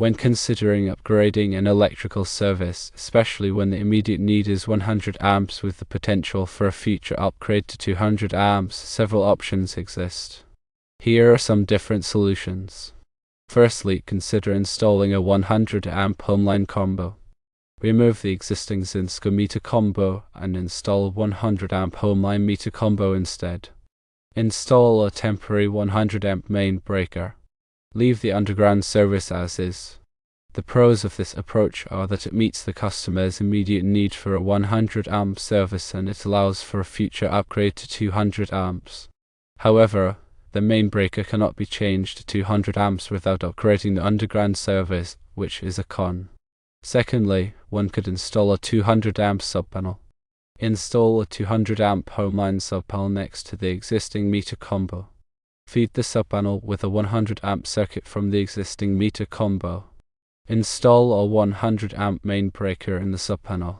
When considering upgrading an electrical service, especially when the immediate need is 100 amps with the potential for a future upgrade to 200 amps, several options exist. Here are some different solutions. Firstly, consider installing a 100 amp Homeline combo. Remove the existing Zinsko meter combo and install a 100 amp Homeline meter combo instead. Install a temporary 100 amp main breaker. Leave the underground service as is. The pros of this approach are that it meets the customer's immediate need for a 100 amp service and it allows for a future upgrade to 200 amps. However, the main breaker cannot be changed to 200 amps without upgrading the underground service, which is a con. Secondly, one could install a 200 amp subpanel. Install a 200 amp Homeline subpanel next to the existing meter combo. Feed the subpanel with a 100 amp circuit from the existing meter combo. Install a 100 amp main breaker in the subpanel.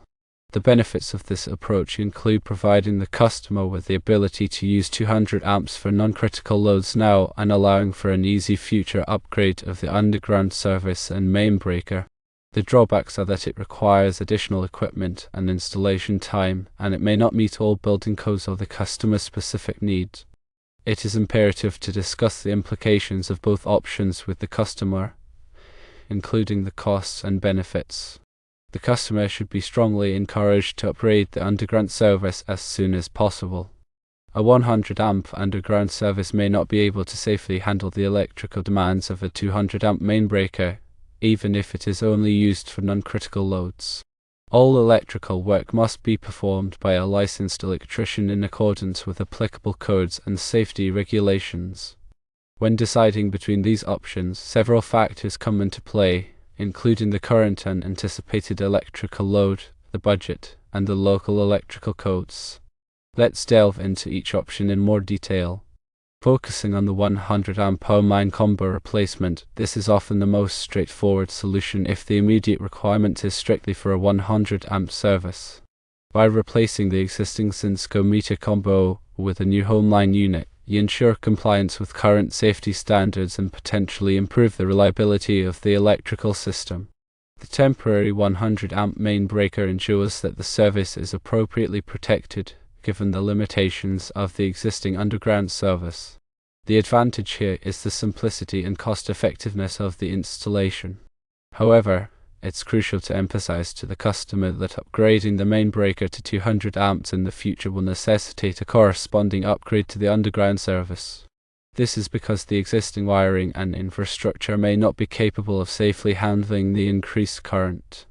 The benefits of this approach include providing the customer with the ability to use 200 amps for non-critical loads now and allowing for an easy future upgrade of the underground service and main breaker. The drawbacks are that it requires additional equipment and installation time, and it may not meet all building codes or the customer's specific needs. It is imperative to discuss the implications of both options with the customer, including the costs and benefits. The customer should be strongly encouraged to upgrade the underground service as soon as possible. A 100 amp underground service may not be able to safely handle the electrical demands of a 200 amp main breaker, even if it is only used for non-critical loads. All electrical work must be performed by a licensed electrician in accordance with applicable codes and safety regulations. When deciding between these options, several factors come into play, including the current and anticipated electrical load, the budget, and the local electrical codes. Let's delve into each option in more detail. Focusing on the 100 amp Homeline combo replacement, this is often the most straightforward solution if the immediate requirement is strictly for a 100 amp service. By replacing the existing Zinsko meter combo with a new Homeline unit, you ensure compliance with current safety standards and potentially improve the reliability of the electrical system. The temporary 100 amp main breaker ensures that the service is appropriately protected, given the limitations of the existing underground service. The advantage here is the simplicity and cost-effectiveness of the installation. However, it's crucial to emphasize to the customer that upgrading the main breaker to 200 amps in the future will necessitate a corresponding upgrade to the underground service. This is because the existing wiring and infrastructure may not be capable of safely handling the increased current.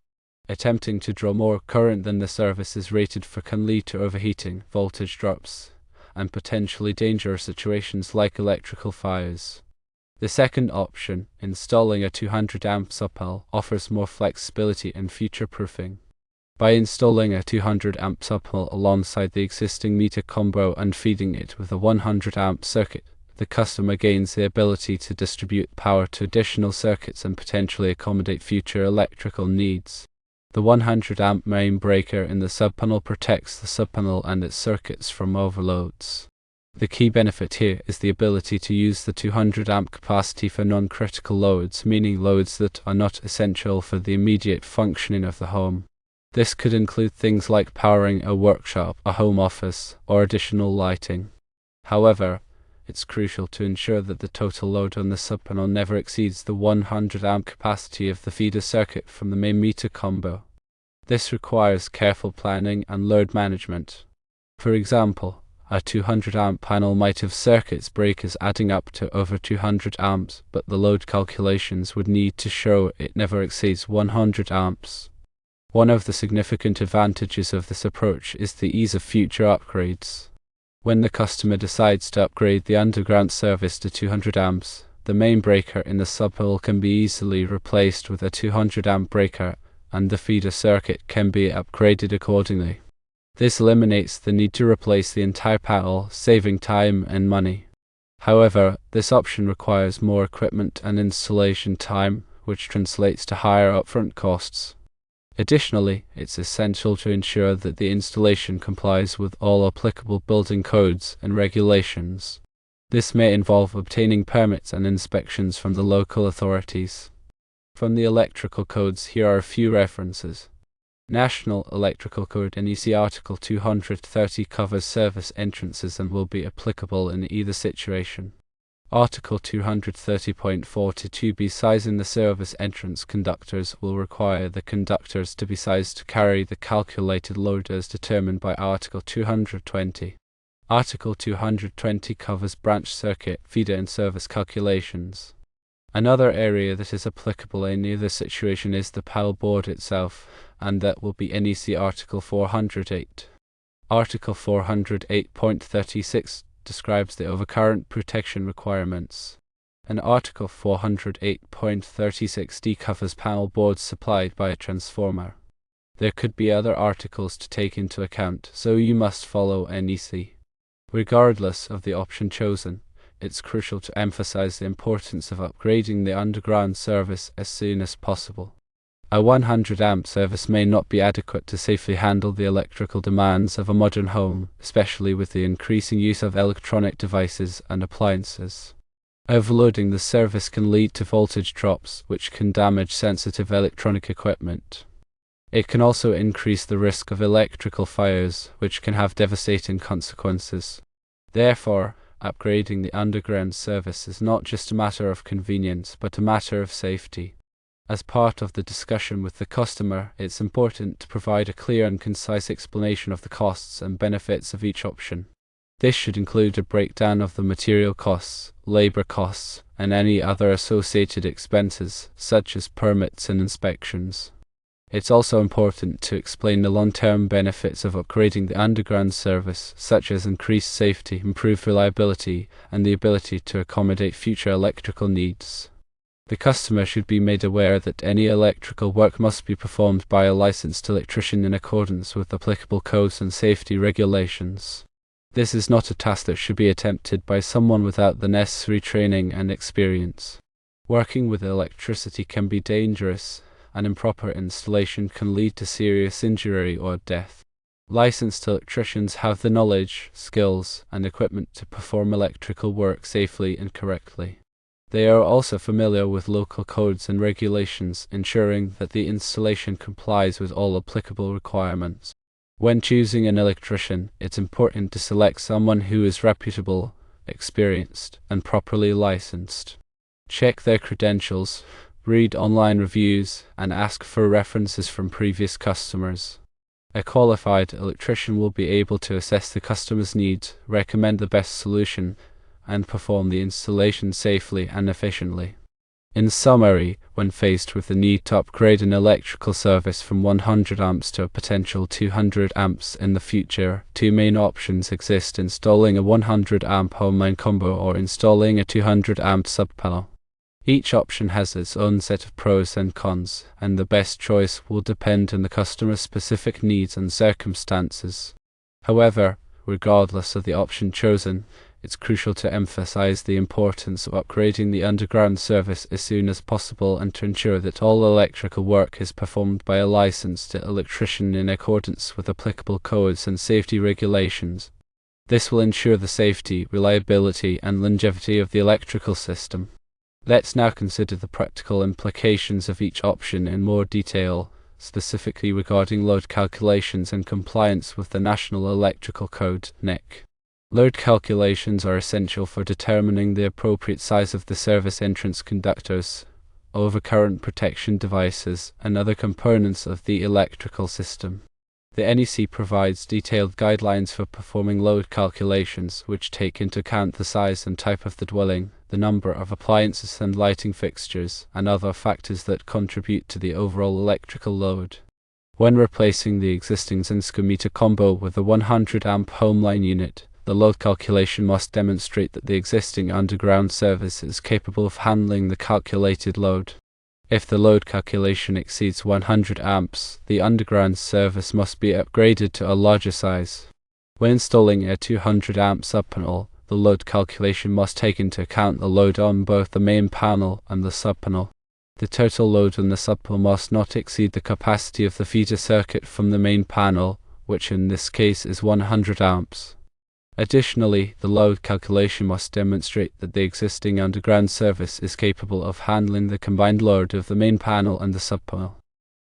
Attempting to draw more current than the service is rated for can lead to overheating, voltage drops, and potentially dangerous situations like electrical fires. The second option, installing a 200 amp subpanel, offers more flexibility and future-proofing. By installing a 200 amp subpanel alongside the existing meter combo and feeding it with a 100 amp circuit, the customer gains the ability to distribute power to additional circuits and potentially accommodate future electrical needs. The 100 amp main breaker in the subpanel protects the subpanel and its circuits from overloads. The key benefit here is the ability to use the 200 amp capacity for non-critical loads, meaning loads that are not essential for the immediate functioning of the home. This could include things like powering a workshop, a home office, or additional lighting. However, it's crucial to ensure that the total load on the subpanel never exceeds the 100 amp capacity of the feeder circuit from the main meter combo. This requires careful planning and load management. For example, a 200 amp panel might have circuits breakers adding up to over 200 amps, but the load calculations would need to show it never exceeds 100 amps. One of the significant advantages of this approach is the ease of future upgrades. When the customer decides to upgrade the underground service to 200 amps, the main breaker in the subpanel can be easily replaced with a 200 amp breaker, and the feeder circuit can be upgraded accordingly. This eliminates the need to replace the entire panel, saving time and money. However, this option requires more equipment and installation time, which translates to higher upfront costs. Additionally, it's essential to ensure that the installation complies with all applicable building codes and regulations. This may involve obtaining permits and inspections from the local authorities. From the electrical codes, here are a few references. National Electrical Code NEC Article 230 covers service entrances and will be applicable in either situation. Article 230.42b sizing the service entrance conductors will require the conductors to be sized to carry the calculated load as determined by Article 220. Article 220 covers branch circuit, feeder and service calculations. Another area that is applicable in either situation is the panel board itself, and that will be NEC Article 408. Article 408.36 describes the overcurrent protection requirements, and Article 408.36d covers panel boards supplied by a transformer. There could be other articles to take into account, so you must follow NEC. Regardless of the option chosen, it's crucial to emphasize the importance of upgrading the underground service as soon as possible. A 100 amp service may not be adequate to safely handle the electrical demands of a modern home, especially with the increasing use of electronic devices and appliances. Overloading the service can lead to voltage drops, which can damage sensitive electronic equipment. It can also increase the risk of electrical fires, which can have devastating consequences. Therefore, upgrading the underground service is not just a matter of convenience, but a matter of safety. As part of the discussion with the customer, it's important to provide a clear and concise explanation of the costs and benefits of each option. This should include a breakdown of the material costs, labor costs, and any other associated expenses, such as permits and inspections. It's also important to explain the long-term benefits of upgrading the underground service, such as increased safety, improved reliability, and the ability to accommodate future electrical needs. The customer should be made aware that any electrical work must be performed by a licensed electrician in accordance with applicable codes and safety regulations. This is not a task that should be attempted by someone without the necessary training and experience. Working with electricity can be dangerous, and improper installation can lead to serious injury or death. Licensed electricians have the knowledge, skills, and equipment to perform electrical work safely and correctly. They are also familiar with local codes and regulations, ensuring that the installation complies with all applicable requirements. When choosing an electrician, it's important to select someone who is reputable, experienced, and properly licensed. Check their credentials, read online reviews, and ask for references from previous customers. A qualified electrician will be able to assess the customer's needs, recommend the best solution, and perform the installation safely and efficiently. In summary, when faced with the need to upgrade an electrical service from 100 amps to a potential 200 amps in the future, two main options exist: installing a 100 amp Homeline combo or installing a 200 amp subpanel. Each option has its own set of pros and cons, and the best choice will depend on the customer's specific needs and circumstances. However, regardless of the option chosen, it's crucial to emphasize the importance of upgrading the underground service as soon as possible and to ensure that all electrical work is performed by a licensed electrician in accordance with applicable codes and safety regulations. This will ensure the safety, reliability, and longevity of the electrical system. Let's now consider the practical implications of each option in more detail, specifically regarding load calculations and compliance with the National Electrical Code (NEC). Load calculations are essential for determining the appropriate size of the service entrance conductors, overcurrent protection devices, and other components of the electrical system. The NEC provides detailed guidelines for performing load calculations, which take into account the size and type of the dwelling, the number of appliances and lighting fixtures, and other factors that contribute to the overall electrical load. When replacing the existing Zinsko meter combo with a 100 amp Homeline unit, the load calculation must demonstrate that the existing underground service is capable of handling the calculated load. If the load calculation exceeds 100 amps, the underground service must be upgraded to a larger size. When installing a 200 amp subpanel, the load calculation must take into account the load on both the main panel and the subpanel. The total load on the subpanel must not exceed the capacity of the feeder circuit from the main panel, which in this case is 100 amps. Additionally, the load calculation must demonstrate that the existing underground service is capable of handling the combined load of the main panel and the subpanel.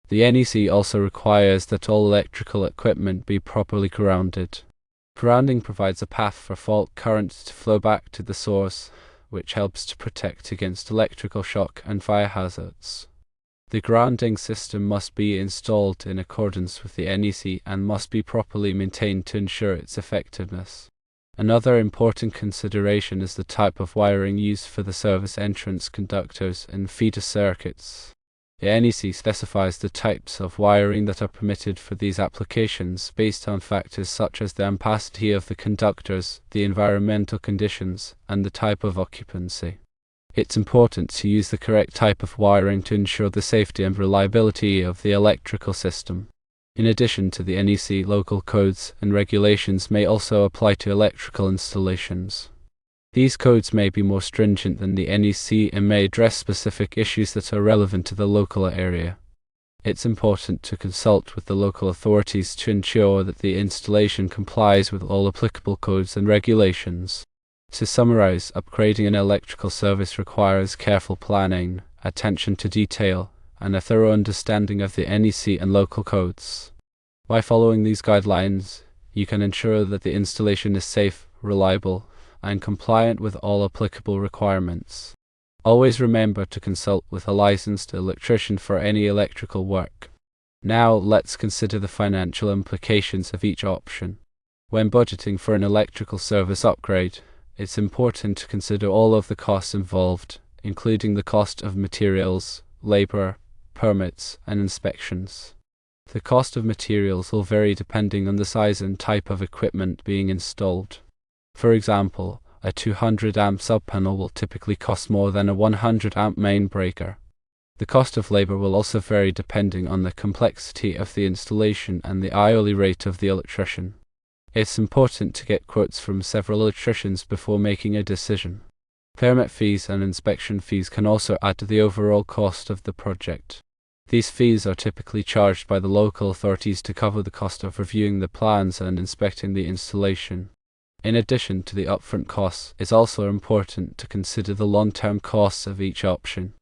The NEC also requires that all electrical equipment be properly grounded. Grounding provides a path for fault current to flow back to the source, which helps to protect against electrical shock and fire hazards. The grounding system must be installed in accordance with the NEC and must be properly maintained to ensure its effectiveness. Another important consideration is the type of wiring used for the service entrance conductors and feeder circuits. The NEC specifies the types of wiring that are permitted for these applications based on factors such as the ampacity of the conductors, the environmental conditions, and the type of occupancy. It's important to use the correct type of wiring to ensure the safety and reliability of the electrical system. In addition to the NEC, local codes and regulations may also apply to electrical installations. These codes may be more stringent than the NEC and may address specific issues that are relevant to the local area. It's important to consult with the local authorities to ensure that the installation complies with all applicable codes and regulations. To summarize, upgrading an electrical service requires careful planning, attention to detail, and a thorough understanding of the NEC and local codes. By following these guidelines, you can ensure that the installation is safe, reliable, and compliant with all applicable requirements. Always remember to consult with a licensed electrician for any electrical work. Now let's consider the financial implications of each option. When budgeting for an electrical service upgrade, it's important to consider all of the costs involved, including the cost of materials, labor, permits, and inspections. The cost of materials will vary depending on the size and type of equipment being installed. For example, a 200 amp subpanel will typically cost more than a 100 amp main breaker. The cost of labor will also vary depending on the complexity of the installation and the hourly rate of the electrician. It's important to get quotes from several electricians before making a decision. Permit fees and inspection fees can also add to the overall cost of the project. These fees are typically charged by the local authorities to cover the cost of reviewing the plans and inspecting the installation. In addition to the upfront costs, it's also important to consider the long-term costs of each option.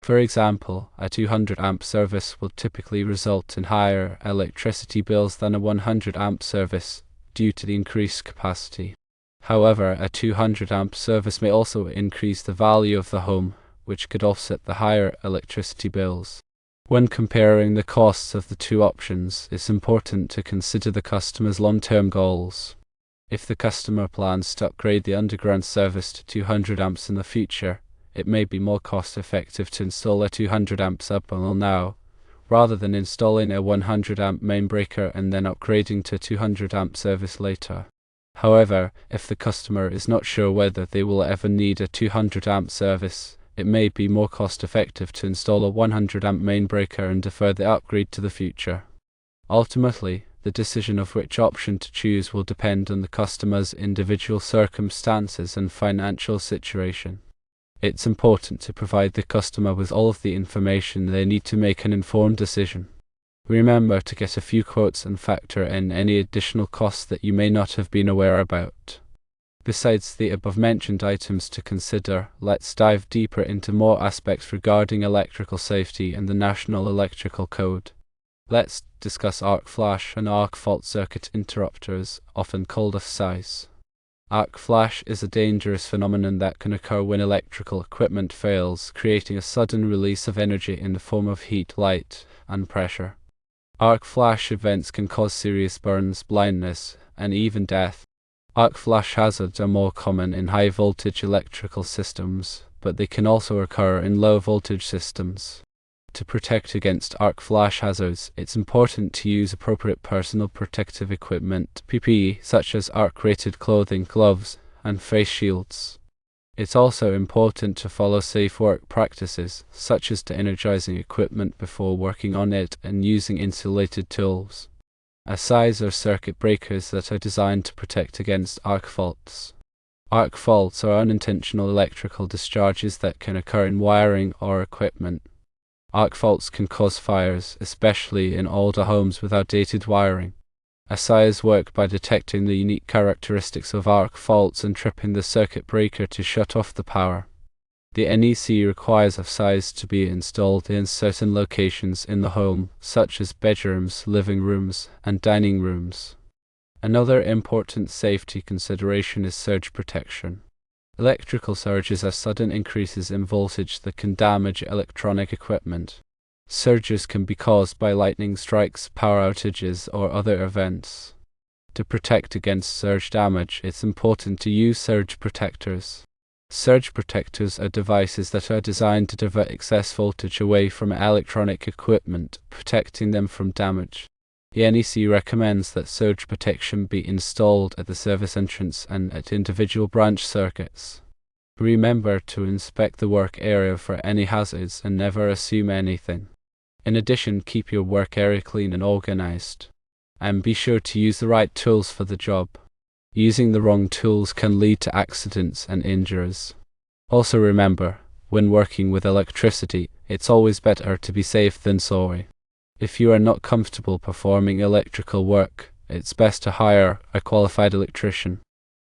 For example, a 200 amp service will typically result in higher electricity bills than a 100 amp service due to the increased capacity. However, a 200 amp service may also increase the value of the home, which could offset the higher electricity bills. When comparing the costs of the two options, it's important to consider the customer's long-term goals. If the customer plans to upgrade the underground service to 200 amps in the future, it may be more cost-effective to install a 200 amp subpanel now, rather than installing a 100 amp main breaker and then upgrading to a 200 amp service later. However, if the customer is not sure whether they will ever need a 200 amp service, it may be more cost-effective to install a 100 amp main breaker and defer the upgrade to the future. Ultimately, the decision of which option to choose will depend on the customer's individual circumstances and financial situation. It's important to provide the customer with all of the information they need to make an informed decision. Remember to get a few quotes and factor in any additional costs that you may not have been aware about. Besides the above-mentioned items to consider, let's dive deeper into more aspects regarding electrical safety and the National Electrical Code. Let's discuss arc flash and arc fault circuit interrupters, often called FSIs. Arc flash is a dangerous phenomenon that can occur when electrical equipment fails, creating a sudden release of energy in the form of heat, light, and pressure. Arc flash events can cause serious burns, blindness, and even death. Arc flash hazards are more common in high-voltage electrical systems, but they can also occur in low-voltage systems. To protect against arc flash hazards, it's important to use appropriate personal protective equipment, PPE, such as arc-rated clothing, gloves, and face shields. It's also important to follow safe work practices, such as de-energizing equipment before working on it and using insulated tools. FSIs are circuit breakers that are designed to protect against arc faults. Arc faults are unintentional electrical discharges that can occur in wiring or equipment. Arc faults can cause fires, especially in older homes with outdated wiring. SIs work by detecting the unique characteristics of arc faults and tripping the circuit breaker to shut off the power. The NEC requires SIs to be installed in certain locations in the home, such as bedrooms, living rooms, and dining rooms. Another important safety consideration is surge protection. Electrical surges are sudden increases in voltage that can damage electronic equipment. Surges can be caused by lightning strikes, power outages, or other events. To protect against surge damage, it's important to use surge protectors. Surge protectors are devices that are designed to divert excess voltage away from electronic equipment, protecting them from damage. The NEC recommends that surge protection be installed at the service entrance and at individual branch circuits. Remember to inspect the work area for any hazards and never assume anything. In addition, keep your work area clean and organized. And be sure to use the right tools for the job. Using the wrong tools can lead to accidents and injuries. Also remember, when working with electricity, it's always better to be safe than sorry. If you are not comfortable performing electrical work, it's best to hire a qualified electrician.